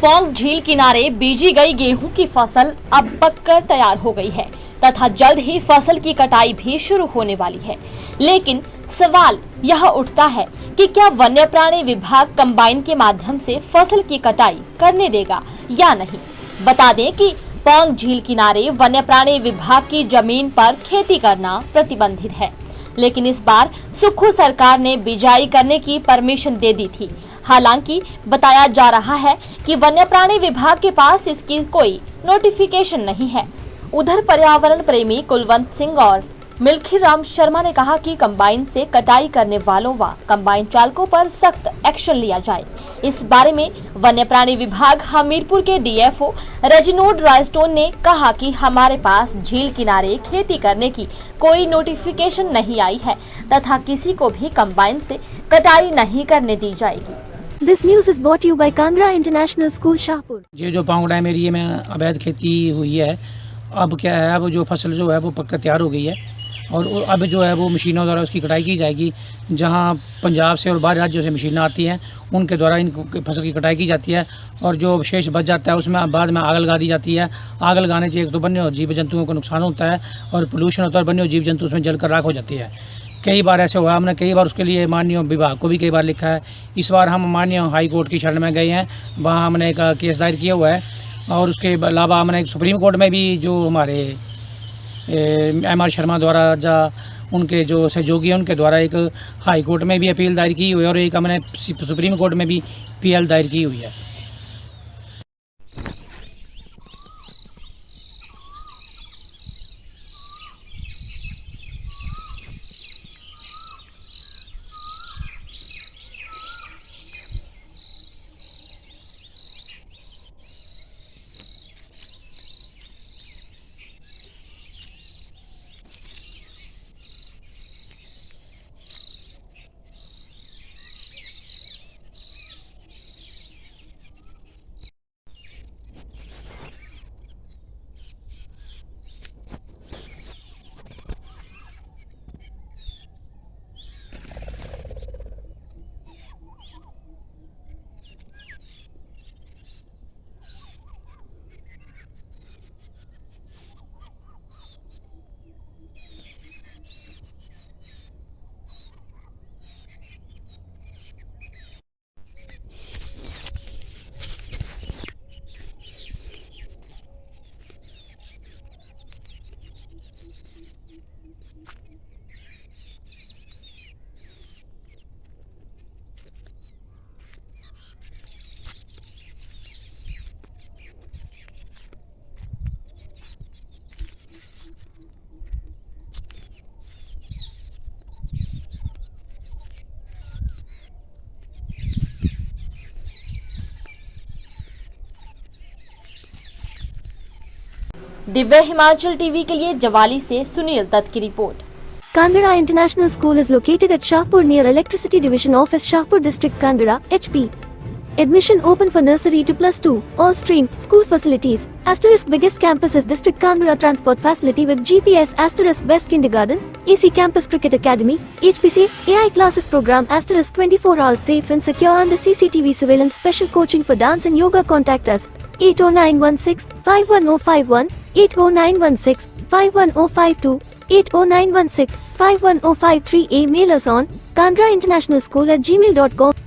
पौंग झील किनारे बीजी गई गेहूं की फसल अब पककर तैयार हो गई है तथा जल्द ही फसल की कटाई भी शुरू होने वाली है। लेकिन सवाल यह उठता है कि क्या वन्य प्राणी विभाग कंबाइन के माध्यम से फसल की कटाई करने देगा या नहीं। बता दें कि पौंग झील किनारे वन्य प्राणी विभाग की जमीन पर खेती करना प्रतिबंधित है, लेकिन इस बार सुक्खू सरकार ने बिजाई करने की परमिशन दे दी थी। हालांकि बताया जा रहा है कि वन्य प्राणी विभाग के पास इसकी कोई नोटिफिकेशन नहीं है। उधर पर्यावरण प्रेमी कुलवंत सिंह और मिल्खीराम शर्मा ने कहा कि कंबाइन से कटाई करने वालों व कंबाइन चालकों पर सख्त एक्शन लिया जाए। इस बारे में वन्य प्राणी विभाग हमीरपुर के डीएफओ रेजिनोड रायस्टोन ने कहा कि हमारे पास झील किनारे खेती करने की कोई नोटिफिकेशन नहीं आई है तथा किसी को भी कंबाइन से कटाई नहीं करने दी जाएगी। This news is brought to you by Kangra International School, Shahpur. ये जो पांग डैम एरिया में अवैध खेती हुई है, अब क्या है, अब जो फसल जो है वो पक्का तैयार हो गई है और अब जो है वो मशीनों द्वारा उसकी कटाई की जाएगी। जहां पंजाब से और बाहर राज्यों से मशीनें आती हैं उनके द्वारा इन फसल की कटाई की जाती है और जो शेष बच जाता है उसमें बाद में आग लगा दी जाती है। आग लगाने से एक तो वन्य जीव जंतुओं को नुकसान होता है और पोल्यूशन होता है और वन्य जीव जंतु उसमें जलकर राख हो जाती है। कई बार ऐसे हुआ, हमने कई बार उसके लिए माननीय विभाग को भी कई बार लिखा है। इस बार हम माननीय हाई कोर्ट की शरण में गए हैं, वहाँ हमने एक केस दायर किया हुआ है और उसके अलावा हमने एक सुप्रीम कोर्ट में भी जो हमारे एम आर शर्मा द्वारा जा उनके जो सहयोगी हैं उनके द्वारा एक हाई कोर्ट में भी अपील दायर की हुई है और एक हमने सुप्रीम कोर्ट में भी पीएल दायर की हुई है। दिव्य हिमाचल टीवी के लिए जवाली से सुनील दत्त की report. Kangra International School is located at Shahpur near Electricity Division Office, Shahpur District, Kangra, HP. Admission open for nursery to +2, all stream, school facilities, * biggest campus is District Kangra transport facility with GPS * best kindergarten, AC campus cricket academy, HPC, AI classes program * 24 hours safe and secure under CCTV surveillance, special coaching for dance and yoga. Contact us 80916 51051, 80916 51052, 80916 51053. Mail us on kandrainternationalschool@gmail.com.